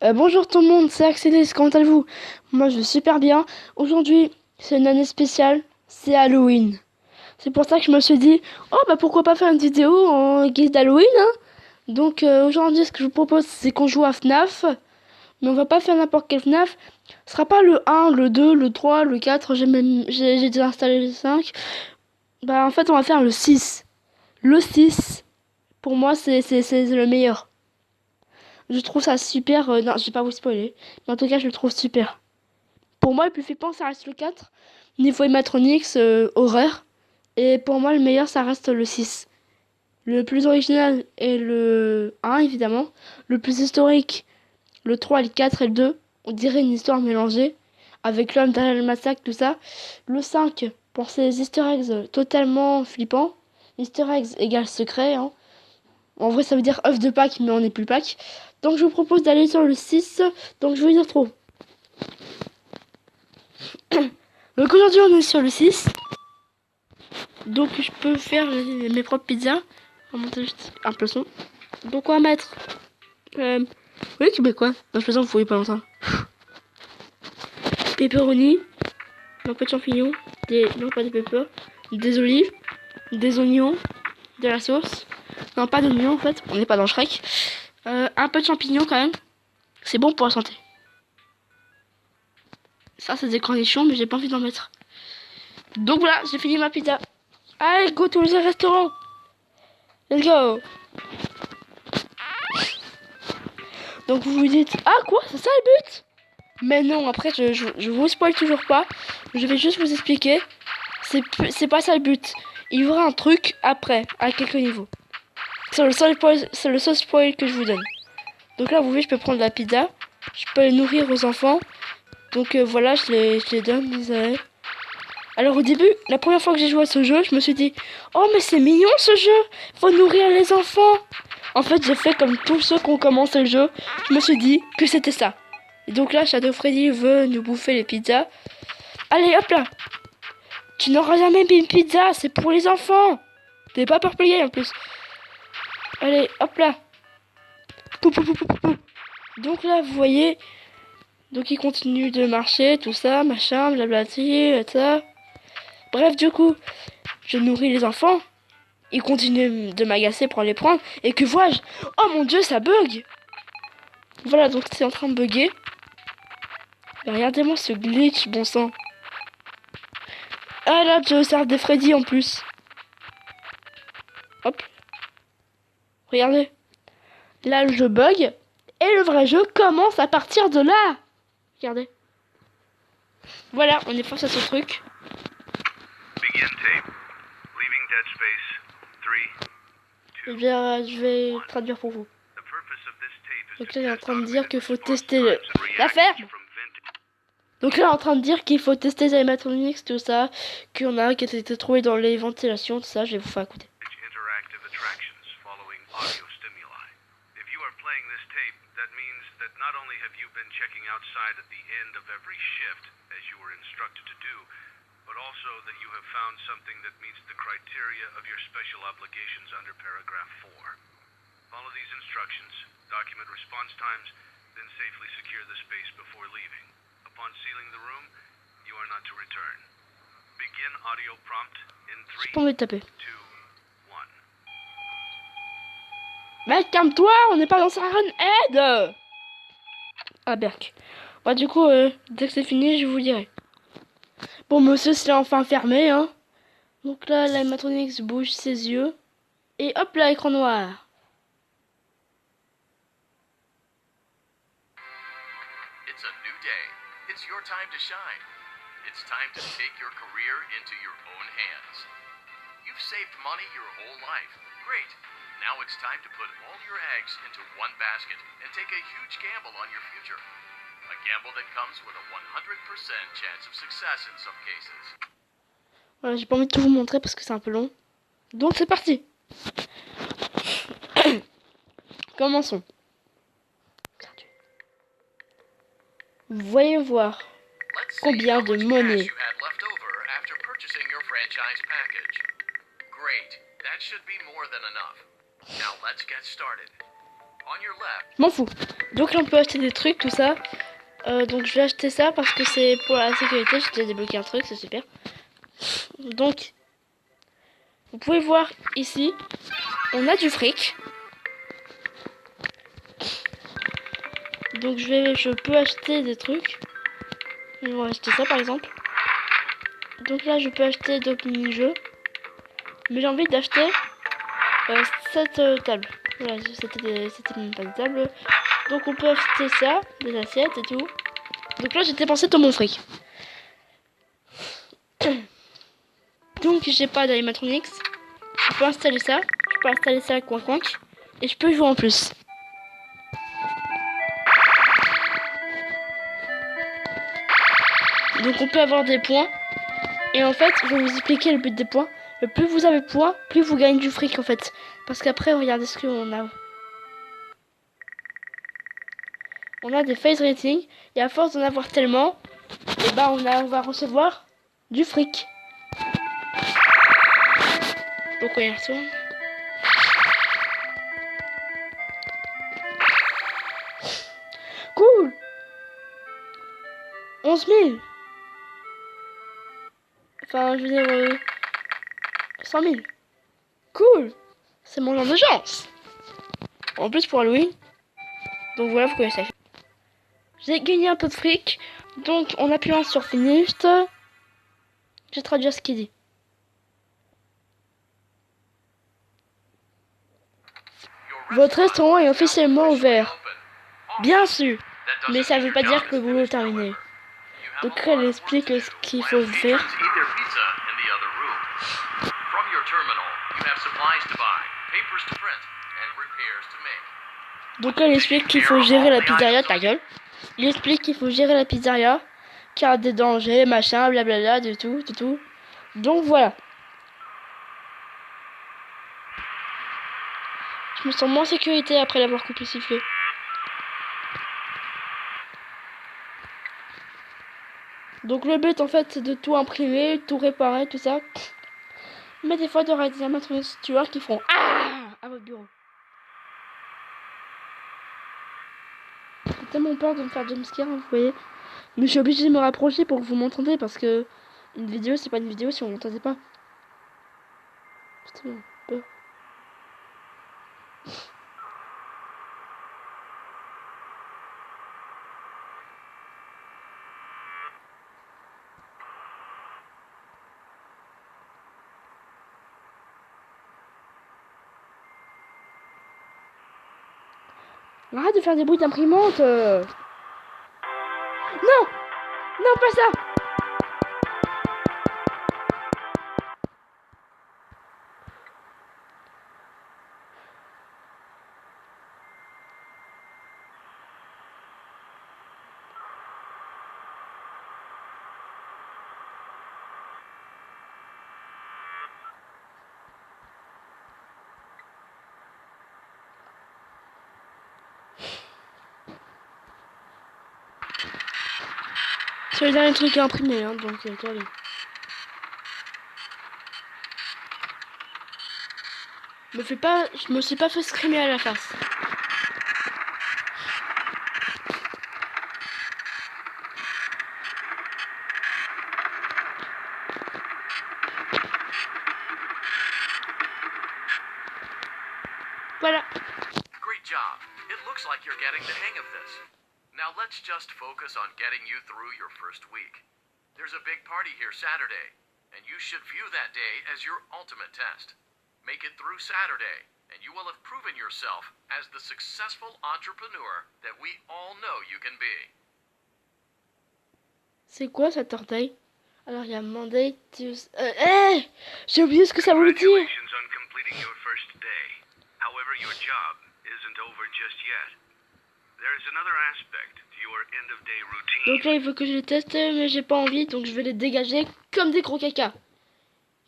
Bonjour tout le monde, c'est Axelis, comment allez-vous? Moi je vais super bien. Aujourd'hui, c'est une année spéciale, c'est Halloween. C'est pour ça que je me suis dit, oh bah pourquoi pas faire une vidéo en guise d'Halloween, hein? Donc aujourd'hui, ce que je vous propose, c'est qu'on joue à FNAF. Mais on va pas faire n'importe quel FNAF. Ce sera pas le 1, le 2, le 3, le 4, j'ai désinstallé le 5. Bah en fait, on va faire le 6. Le 6, pour moi, c'est le meilleur. Je trouve ça super. Non, je vais pas vous spoiler. Mais en tout cas, je le trouve super. Pour moi, le plus flippant, ça reste le 4. Niveau animatronics, horreur. Et pour moi, le meilleur, ça reste le 6. Le plus original est le 1, évidemment. Le plus historique, le 3, le 4 et le 2. On dirait une histoire mélangée. Avec l'homme derrière le massacre, tout ça. Le 5, pour ses easter eggs totalement flippants. Easter eggs égale secret, hein. En vrai, ça veut dire œuf de Pâques, mais on n'est plus Pâques. Donc, je vous propose d'aller sur le 6. Donc, je vous y retrouve. Donc, aujourd'hui, on est sur le 6. Donc, je peux faire mes propres pizzas. On va monter juste un peu le son. Donc, on va mettre. Oui, tu mets quoi? Non, je plaisante, vous voyez pas longtemps. Pepperoni. Un peu de champignons. Non, pas des peppers. Des olives. Des oignons. De la sauce. Non, pas d'oignons en fait. On n'est pas dans Shrek. Un peu de champignons quand même. C'est bon pour la santé. Ça, c'est des cornichons, mais j'ai pas envie d'en mettre. Donc voilà, j'ai fini ma pizza. Allez, go to the restaurant. Let's go. Donc vous vous dites, ah quoi, c'est ça le but? Mais non, après, je vous spoil toujours pas. Je vais juste vous expliquer. C'est pas ça le but. Il y aura un truc après, à quelques niveaux. C'est le seul spoil que je vous donne. Donc là, vous voyez, je peux prendre la pizza. Je peux les nourrir aux enfants. Donc voilà, je les donne, désolé. Alors au début, la première fois que j'ai joué à ce jeu, je me suis dit, oh mais c'est mignon ce jeu, faut nourrir les enfants. En fait, j'ai fait comme tous ceux qui ont commencé le jeu, je me suis dit que c'était ça. Et donc là, Shadow Freddy veut nous bouffer les pizzas. Allez, hop là. Tu n'auras jamais une pizza, c'est pour les enfants. T'es pas Purple Guy en plus. Allez, hop là. Pou, pou, pou, pou, pou. Donc là, vous voyez, donc il continue de marcher, tout ça, machin, blablabla, ça. Bref, du coup, je nourris les enfants. Ils continuent de m'agacer pour les prendre. Et que vois-je? Oh mon dieu, ça bug! Voilà, donc c'est en train de bugger. Mais regardez-moi ce glitch, bon sang. Ah là, je sers des Freddy en plus. Hop. Regardez. Là, le jeu bug. Et le vrai jeu commence à partir de là. Regardez. Voilà, on est face à ce truc. Eh bien, je vais traduire pour vous. Donc là, il est en train de dire qu'il faut tester la ferme. Donc là, il est en train de dire qu'il faut tester les animatronics, tout ça. Qu'il y en a un qui a été trouvé dans les ventilations, tout ça. Je vais vous faire écouter. But also that you have found something that meets the criteria of your special obligations under paragraph 4. Follow these instructions, document response times, then safely secure the space before leaving. Upon sealing the room, you are not to return. Begin audio prompt in 3, 2, 1. Mec, calme-toi, on n'est pas dans sa run, aide! Ah, berk. Bah, du coup, dès que c'est fini, je vous dirai. Bon, monsieur, c'est enfin fermé, hein. Donc là, l'animatronics bouge ses yeux. Et hop là, écran noir. It's a new day. It's your time to shine. It's time to take your career into your own hands. You've saved money your whole life. Great. Now it's time to put all your eggs into one basket and take a huge gamble on your future. A gamble that comes with a 100% chance of success in some cases. Voilà, j'ai pas envie de tout vous montrer parce que c'est un peu long. Donc c'est parti. Commençons. Voyons voir combien de monnaie. Great. That should be more than enough. Now let's get started. On your left. Je m'en fous. Donc là on peut acheter des trucs, tout ça. Donc je vais acheter ça parce que c'est pour la sécurité. J'ai déjà débloqué un truc, c'est super. Donc vous pouvez voir ici, on a du fric. Donc je peux acheter des trucs. Je vais acheter ça par exemple. Donc là je peux acheter d'autres mini-jeux. Mais j'ai envie d'acheter cette table. Voilà, c'était même pas une table. Donc on peut acheter ça, des assiettes et tout. Donc là j'ai dépensé tout mon fric. Donc j'ai pas d'animatronics. Je peux installer ça. Je peux installer ça à coin. Et je peux jouer en plus. Donc on peut avoir des points. Et en fait, je vais vous expliquer le but des points. Le plus vous avez de points, plus vous gagnez du fric en fait. Parce qu'après, regardez ce qu'on a. On a des face ratings. Et à force d'en avoir tellement, et bah on va recevoir du fric. Donc on y retourne. Cool. 11 000. Enfin, je veux dire 100 000. Cool. C'est mon genre de chance. En plus pour Halloween. Donc voilà, vous connaissez. J'ai gagné un peu de fric. Donc en appuyant sur Finished, j'ai traduit ce qu'il dit. Votre restaurant est officiellement ouvert. Bien sûr. Mais ça veut pas dire que le boulot est terminé. Donc elle explique ce qu'il faut faire. Donc elle explique qu'il faut gérer la pizzeria, ta gueule. Il explique qu'il faut gérer la pizzeria, qu'il y a des dangers, machin, blablabla, de tout. Donc voilà. Je me sens moins en sécurité après l'avoir coupé sifflé. Donc le but en fait c'est de tout imprimer, tout réparer, tout ça. Mais des fois il y aura des animatronics tueurs qui feront ah à votre bureau. J'ai tellement peur de me faire jumpscare, vous voyez. Mais je suis obligée de me rapprocher pour que vous m'entendez parce que une vidéo c'est pas une vidéo si on m'entendait pas. Putain, peur. Arrête de faire des bruits d'imprimante. Non, non pas ça. C'est le dernier truc à imprimer, hein, donc attendez. Je me suis pas fait screamer à la face. Voilà. Great job. It looks like you're getting the hang of this. Now let's just focus on getting you through your first week. There's a big party here Saturday, and you should view that day as your ultimate test. Make it through Saturday, and you will have proven yourself as the successful entrepreneur that we all know you can be. C'est quoi cette orteil? Alors il y a Monday, Tuesday... j'ai oublié ce que ça voulait dire. Congratulations on completing your first day. However, your job isn't over just yet. There is another aspect to your end-of-day routine. Donc là il veut que je les teste, mais j'ai pas envie, donc je vais les dégager comme des gros caca.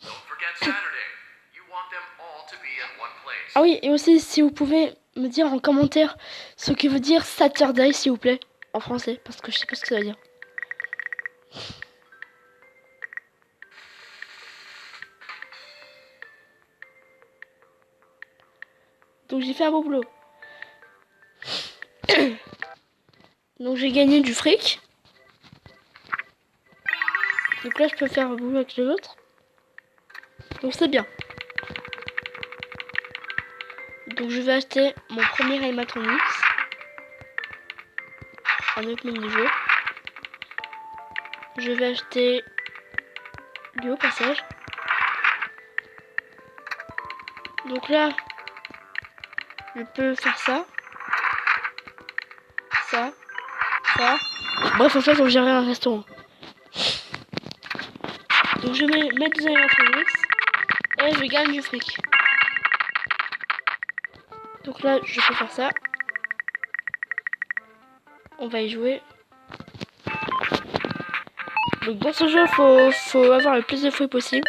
Don't forget Saturday. You want them all to be in one place. Ah oui, et aussi si vous pouvez me dire en commentaire ce que veut dire Saturday s'il vous plaît, en français, parce que je sais pas ce que ça veut dire. Donc j'ai fait un beau boulot. Donc j'ai gagné du fric. Donc là je peux faire un boulot avec les autres. Donc c'est bien. Donc je vais acheter mon premier animatronics. Un autre mini-jeu. Je vais acheter lui au passage. Donc là, je peux faire ça. Ça. Ça. Bref, en fait, on gérer un restaurant. Donc je mets mes deux animatronics. Et je gagne du fric. Donc là, je peux faire ça. On va y jouer. Donc dans ce jeu, faut avoir le plus de fruits possible.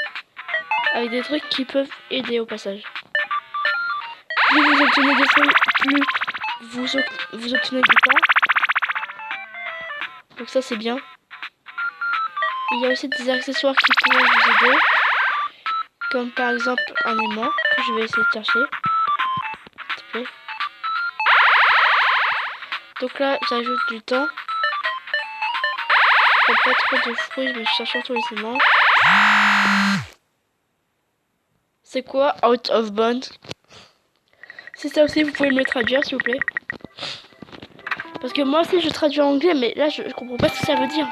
Avec des trucs qui peuvent aider au passage. Plus vous obtenez des fruits, plus vous obtenez du temps. Donc ça c'est bien. Il y a aussi des accessoires qui pourront vous aider. Comme par exemple un aimant que je vais essayer de chercher. S'il te plaît. Donc là j'ajoute du temps. Pas trop de fruits, mais je cherche surtout les aimants. C'est quoi out of bounds? C'est ça aussi, vous pouvez me le traduire s'il vous plaît. Parce que moi aussi je traduis en anglais, mais là je comprends pas ce que ça veut dire.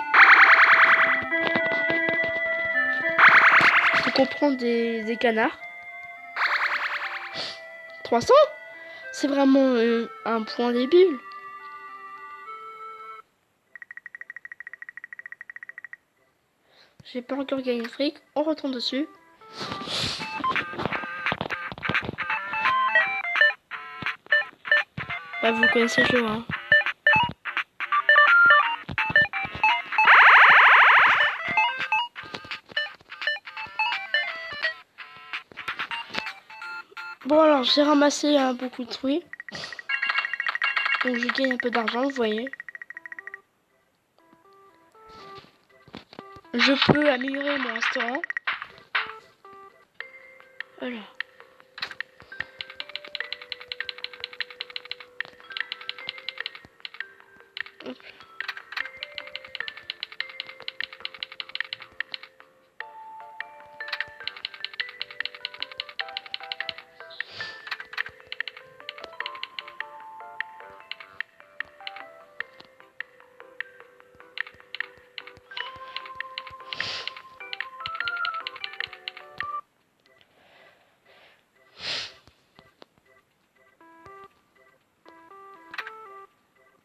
Faut comprendre des canards. 300? C'est vraiment un point débile. J'ai pas encore gagné le fric. On retourne dessus. Bah vous connaissez le jeu hein. Bon alors j'ai ramassé beaucoup de fruits. Donc je gagne un peu d'argent, vous voyez. Je peux améliorer mon restaurant. Voilà. Hop.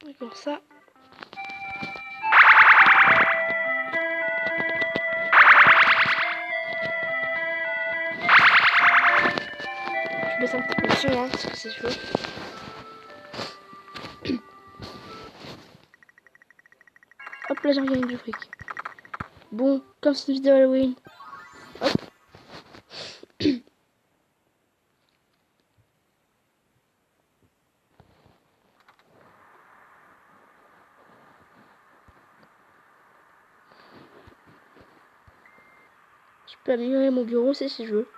D'accord, ça. Je baisse un petit peu le son, hein, parce que c'est chaud. Hop là, j'ai regagné du fric. Bon, comme c'est une vidéo Halloween. Hop. Je peux améliorer mon bureau aussi si je veux.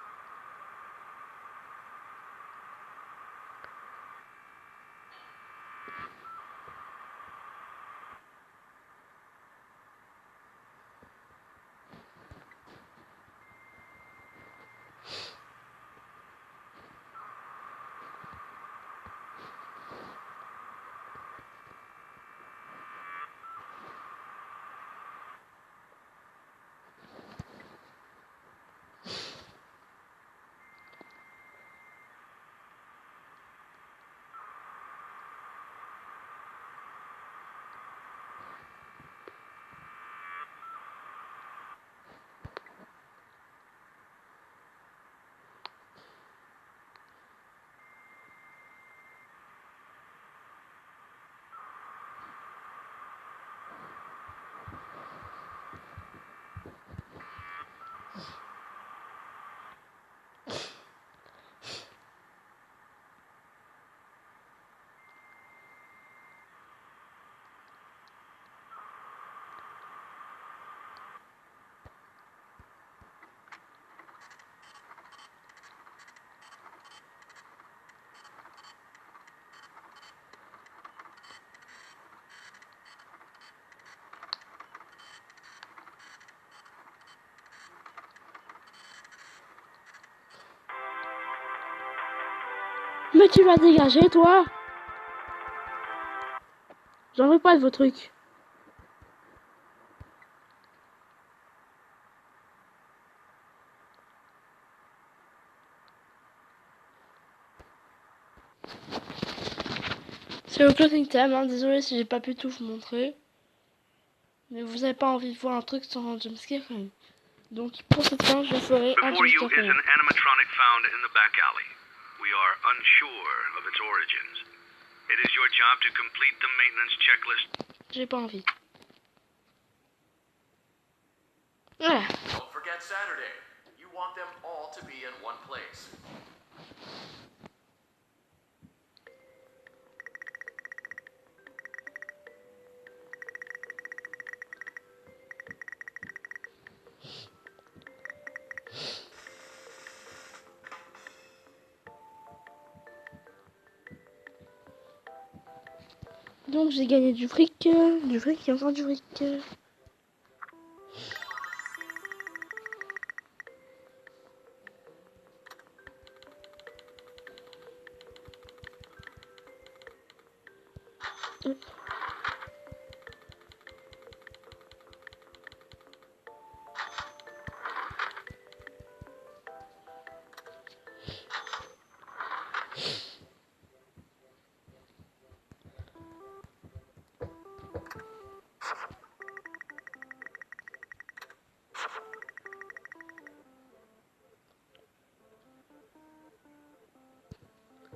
Mais tu vas dégager, toi. J'en veux pas de vos trucs. C'est le closing time, hein. Désolé si j'ai pas pu tout vous montrer. Mais vous avez pas envie de voir un truc sans un jumpscare quand même. Donc pour cette fin, je ferai un Before you jumpscare is quand an même. animatronic found in the back alley. We are unsure of its origins. It is your job to complete the maintenance checklist. J'ai pas envie. Voilà. Don't forget Saturday. You want them all to be in one place. Donc j'ai gagné du fric et encore du fric.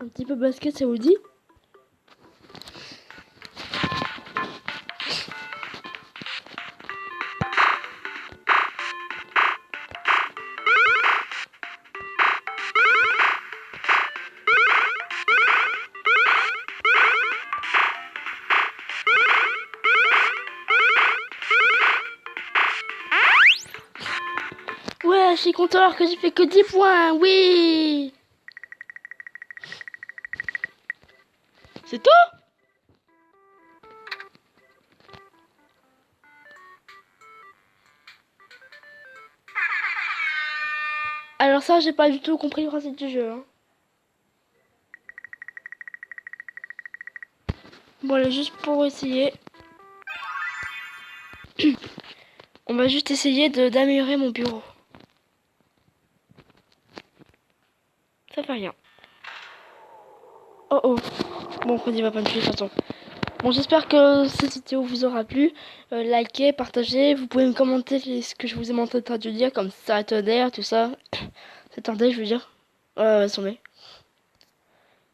Un petit peu basket, ça vous dit? Ouais, je suis content alors que j'ai fait que 10 points, oui. C'est tout? Alors ça, j'ai pas du tout compris le principe du jeu. Hein. Bon, allez, juste pour essayer. On va juste essayer d'améliorer mon bureau. Ça fait rien. Oh oh. Bon, Freddy va pas me tuer de toute façon. Bon, j'espère que cette vidéo vous aura plu. Likez, partagez. Vous pouvez me commenter ce que je vous ai montré de dire, comme Saturday, tout ça. Saturday, je veux dire. Sommet.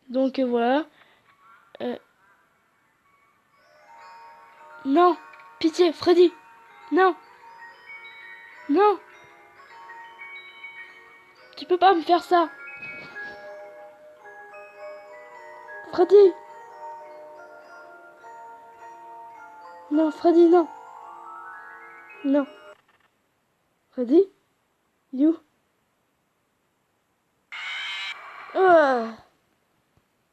Donc voilà. Non. Pitié, Freddy. Non. Non. Tu peux pas me faire ça. Freddy. Non, Freddy, non. Non. Freddy? You?